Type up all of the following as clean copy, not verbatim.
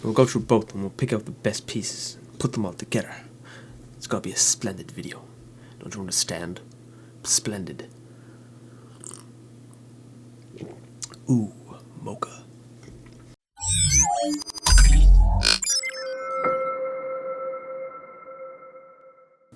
We'll go through both and we'll pick out the best pieces, put them all together. It's gotta be a splendid video. Don't you understand? Splendid. Ooh, mocha.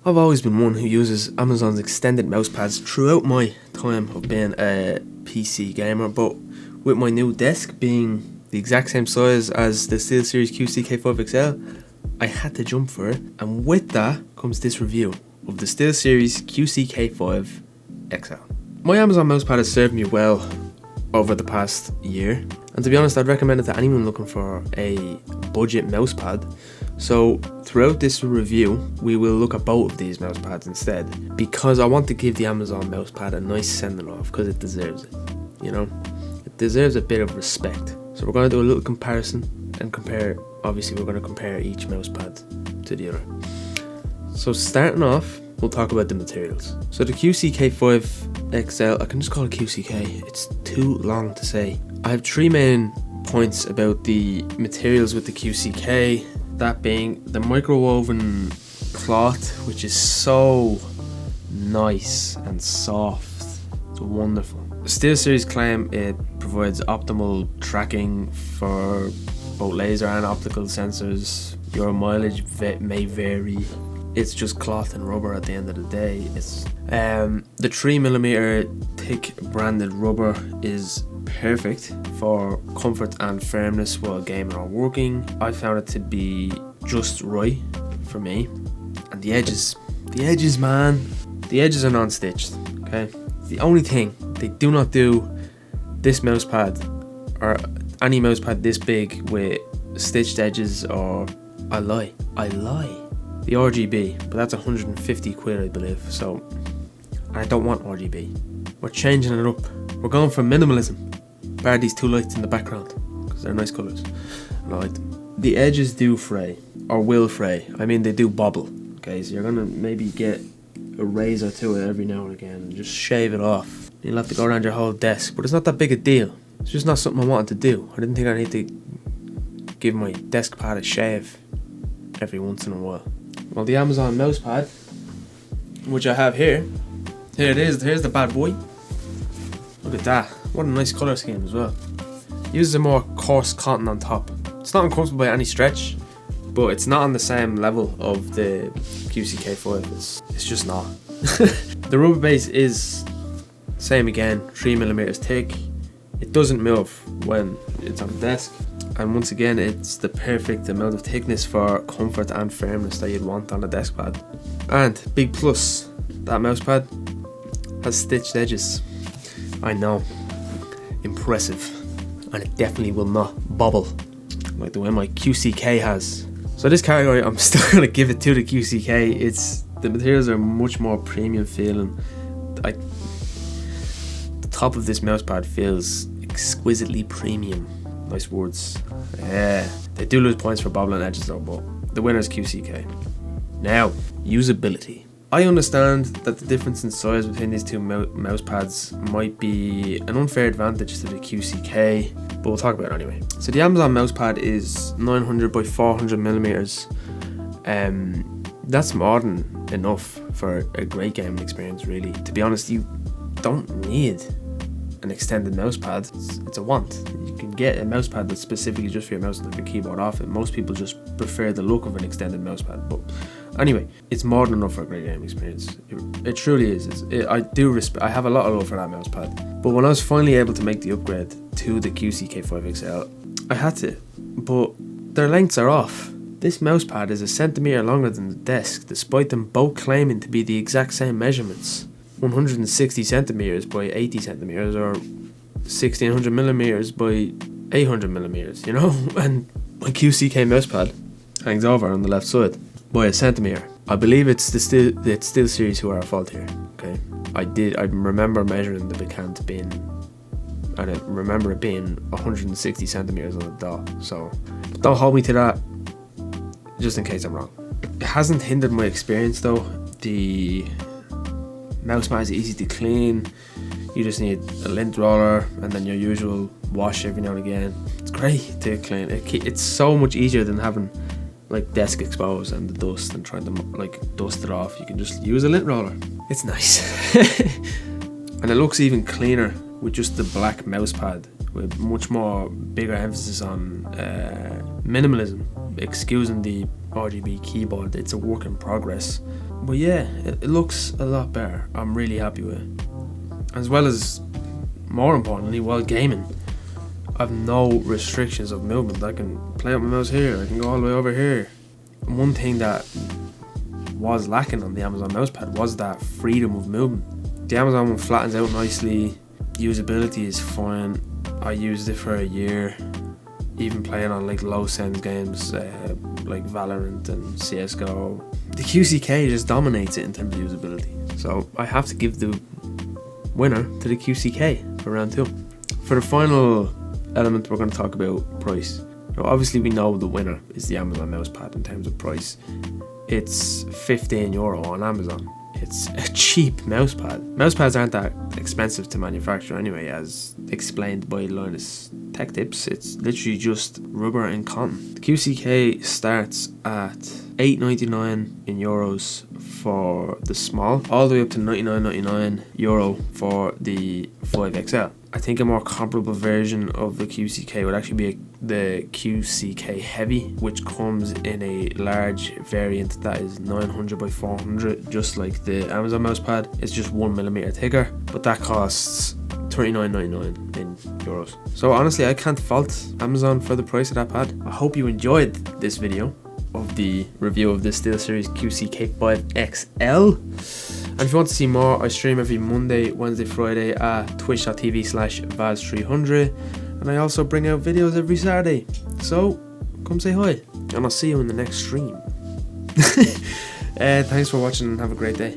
I've always been one who uses Amazon's extended mousepads throughout my time of being a PC gamer, but with my new desk being the exact same size as the SteelSeries QCK 5XL, I had to jump for it, and with that comes this review of the SteelSeries QCK 5XL. My Amazon mousepad has served me well over the past year, and to be honest, I'd recommend it to anyone looking for a budget mousepad. So throughout this review, we will look at both of these mousepads instead, because I want to give the Amazon mousepad a nice sending off, because it deserves it. You know, it deserves a bit of respect. So we're going to do a little comparison and compare. Obviously, we're going to compare each mousepad to the other. So starting off, we'll talk about the materials. So the QCK 5XL, I can just call it QCK, it's too long to say. I have three main points about the materials with the QCK, that being the microwoven cloth, which is so nice and soft. It's wonderful. The SteelSeries claim it provides optimal tracking for both laser and optical sensors. Your mileage may vary. It's just cloth and rubber at the end of the day. It's the 3mm thick branded rubber is perfect for comfort and firmness while gaming or working. I found it to be just right for me. And the edges man, the edges are non-stitched, okay? The only thing they do not do this mousepad or any mousepad this big with stitched edges, or I lie, the RGB, but that's 150 quid I believe, so I don't want RGB. We're changing it up. We're going for minimalism. Bar these two lights in the background, because they're nice colours and I like them. The edges do fray, or will fray. I mean, they do bobble, okay, so you're gonna maybe get a razor to it every now and again and just shave it off. You'll have to go around your whole desk, but it's not that big a deal. It's just not something I wanted to do. I didn't think I need to give my desk pad a shave every once in a while. Well, the Amazon mousepad, which I have here it is, here's the bad boy. Look at that, what a nice colour scheme as well. Uses a more coarse cotton on top. It's not uncomfortable by any stretch, but it's not on the same level of the QCK 5. It's just not. The rubber base is same again, 3mm thick. It doesn't move when it's on the desk, and once again it's the perfect amount of thickness for comfort and firmness that you'd want on a desk pad. And big plus, that mousepad has stitched edges. I know, impressive, and it definitely will not bobble like the way my QCK has. So this category, I'm still going to give it to the QCK. The materials are much more premium feeling. The top of this mousepad feels exquisitely premium. Nice words. Yeah, they do lose points for bobbling edges though, but the winner is QCK. Now, usability. I understand that the difference in size between these two mousepads might be an unfair advantage to the QCK, but we'll talk about it anyway. So the Amazon mousepad is 900 by 400mm. That's more than enough for a great gaming experience, really. To be honest, you don't need an extended mousepad. It's a want. You can get a mousepad that's specifically just for your mouse and your keyboard off it. Most people just prefer the look of an extended mousepad, but anyway, it's more than enough for a great gaming experience. It truly is. I have a lot of love for that mousepad. But when I was finally able to make the upgrade to the QCK 5XL, I had to. But their lengths are off. This mousepad is a centimetre longer than the desk, despite them both claiming to be the exact same measurements. 160 centimetres by 80 centimetres, or 1600mm by 800mm, you know? And my QCK mousepad hangs over on the left side by a centimetre. I believe it's the SteelSeries who are at fault here, okay? I remember measuring the Bicant being, and I remember it being 160 centimetres on the dot, so don't hold me to that, just in case I'm wrong. It hasn't hindered my experience though. The mouse mat is easy to clean. You just need a lint roller and then your usual wash every now and again. It's great to clean. It's so much easier than having like desk exposed and the dust and trying to like dust it off. You can just use a lint roller. It's nice. And it looks even cleaner with just the black mouse pad, with much more bigger emphasis on minimalism, excusing the RGB keyboard. It's a work in progress, but yeah, it looks a lot better. I'm really happy with it. As well as, more importantly, while gaming, I've no restrictions of movement. I can play with my mouse here, I can go all the way over here. And one thing that was lacking on the Amazon mousepad was that freedom of movement. The Amazon one flattens out nicely, usability is fine. I used it for a year, even playing on like low sense games like Valorant and CSGO. The QCK just dominates it in terms of usability, so I have to give the winner to the QCK for round 2. For the final element, we're going to talk about price. Now, obviously we know the winner is the Amazon mousepad in terms of price. It's €15 on Amazon. It's a cheap mousepad. Mousepads aren't that expensive to manufacture anyway, as explained by Linus Tech Tips. It's literally just rubber and cotton. The QCK starts at €8.99 in euros for the small, all the way up to €99.99 for the 5XL. I think a more comparable version of the QCK would actually be the QCK Heavy, which comes in a large variant that is 900 by 400, just like the Amazon mousepad. It's just 1mm thicker, but that costs $39.99 in euros. So honestly, I can't fault Amazon for the price of that pad. I hope you enjoyed this video of the review of this SteelSeries QCK 5XL. And if you want to see more, I stream every Monday, Wednesday, Friday at twitch.tv/Vaz300, and I also bring out videos every Saturday. So come say hi, and I'll see you in the next stream. Thanks for watching and have a great day.